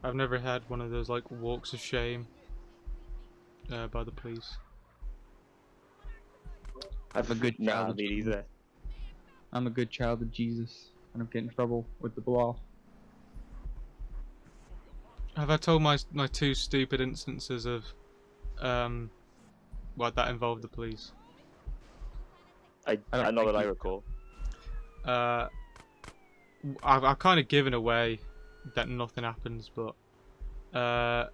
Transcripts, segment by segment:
I've never had one of those like walks of shame by the police. I'm a good child Nah, of me Jesus. neither. I'm a good child of Jesus. I don't get in trouble with the law. Have I told my two stupid instances of what that involved the police? I don't not think that I you- recall. I've kind of given away that nothing happens, but I'll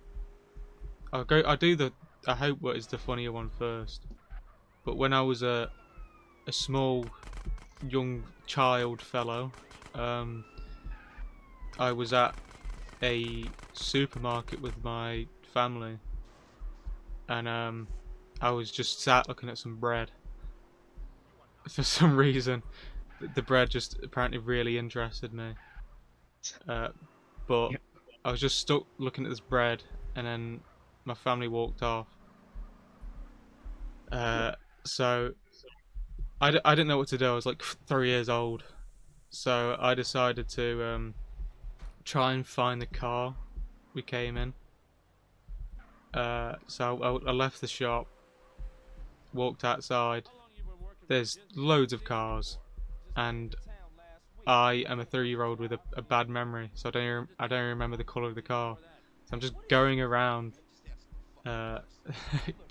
do the I hope what is the funnier one first. But when I was a small young child fellow, I was at a supermarket with my family, and I was just sat looking at some bread. For some reason, the bread just apparently really interested me. But I was just stuck looking at this bread, and then my family walked off. So I didn't know what to do. I was like 3 years old, so I decided to try and find the car we came in. So I left the shop, walked outside. There's loads of cars, and I am a 3-year-old with a bad memory, so I don't remember the colour of the car. So I'm just going around to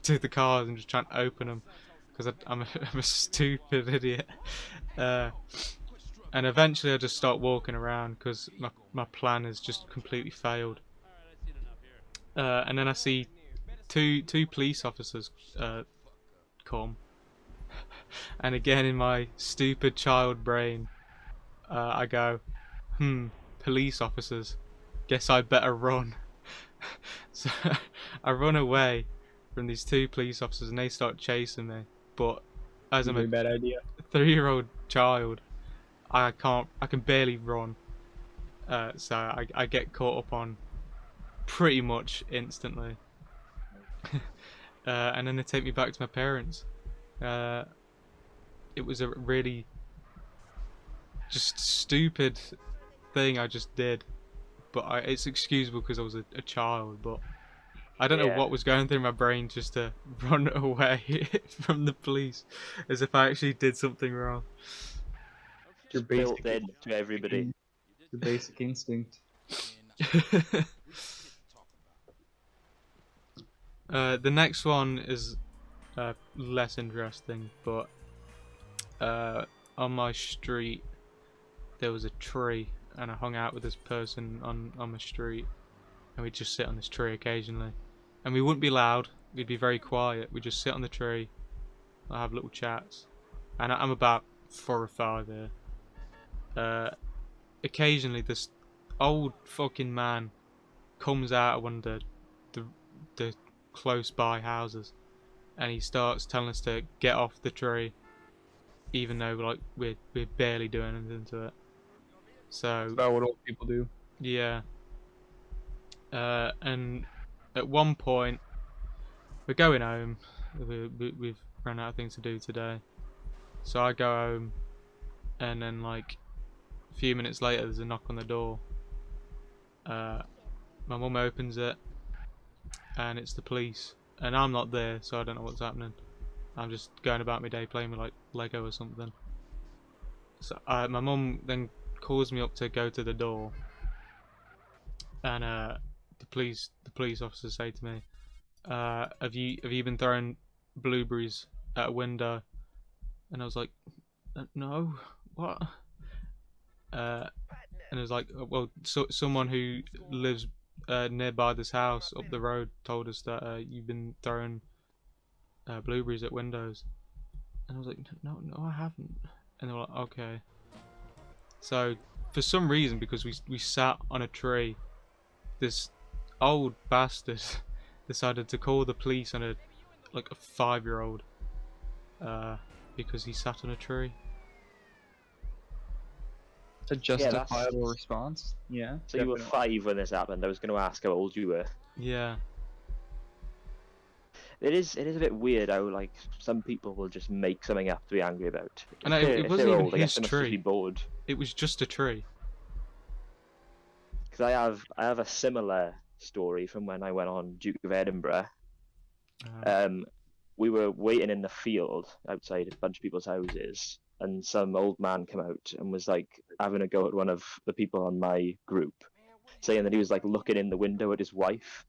the cars and just trying to open them because I'm a stupid idiot. And eventually I just start walking around because my plan has just completely failed. And then I see two police officers come, and again in my stupid child brain, I go, police officers. Guess I better run. So I run away from these two police officers, and they start chasing me. But as I'm Really a bad idea. 3-year-old child, I can barely run. So I get caught up on pretty much instantly. And then they take me back to my parents. It was a really just stupid thing I just did, but it's excusable because I was a child. But I don't know Yeah. what was going through my brain just to run away from the police, as if I actually did something wrong. Your Just built basic, in to everybody. your basic instinct. The next one is less interesting, but on my street there was a tree, and I hung out with this person on my street, and we'd just sit on this tree occasionally, and we wouldn't be loud, we'd be very quiet, we'd just sit on the tree, I'll have little chats, and I'm about 4 or 5 here. Occasionally this old fucking man comes out of one of the close by houses, and he starts telling us to get off the tree, even though like we're barely doing anything to it. So That's about what old people do. yeah, and at one point we're going home. We've run out of things to do today, so I go home, and then like a few minutes later there's a knock on the door. My mum opens it, and it's the police, and I'm not there, so I don't know what's happening. I'm just going about my day playing with like Lego or something. So my mum then calls me up to go to the door, and the police officers say to me, have you been throwing blueberries at a window? And I was like, no, what? And it was like, well, someone who lives nearby this house up the road told us that you've been throwing blueberries at windows. And I was like, no, I haven't. And they were like, okay. So for some reason, because we sat on a tree, this old bastard decided to call the police on a 5-year-old because he sat on a tree. It's a justifiable response. Yeah. So you were definitely. 5 when this happened. I was going to ask how old you were. Yeah. It is a bit weird how like some people will just make something up to be angry about. And If it they're wasn't even old, I guess his they must just be tree. bored. It was just a tree. because I have a similar story from when I went on Duke of Edinburgh. Um, We were waiting in the field outside a bunch of people's houses, and some old man came out and was like having a go at one of the people on my group, saying that he was like looking in the window at his wife,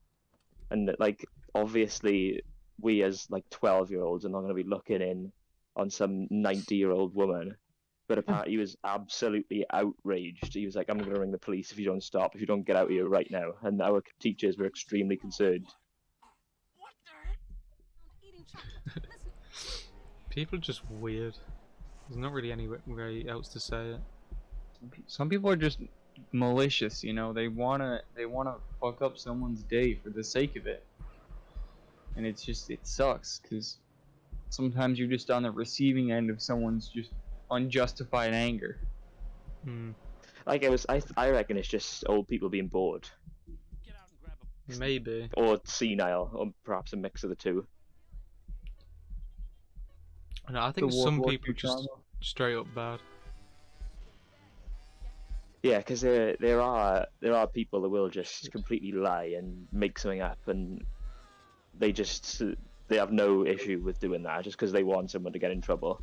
and that, like, obviously we as like 12-year-olds are not going to be looking in on some 90-year-old woman. But apparently he was absolutely outraged. He was like, "I'm going to ring the police if you don't stop, if you don't get out of here right now." And our teachers were extremely concerned. people are just weird. There's not really any way else to say it. Some people are just malicious, you know. They wanna fuck up someone's day for the sake of it, and it sucks because sometimes you're just on the receiving end of someone's just unjustified anger. Like I reckon it's just old people being bored, Maybe. or senile, or perhaps a mix of the two. No, I think The World some War people II just trauma. straight up bad. Yeah, because there are people that will just completely lie and make something up, and they have no issue with doing that just because they want someone to get in trouble.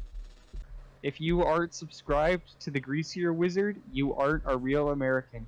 If you aren't subscribed to the Greasier Wizard, you aren't a real American.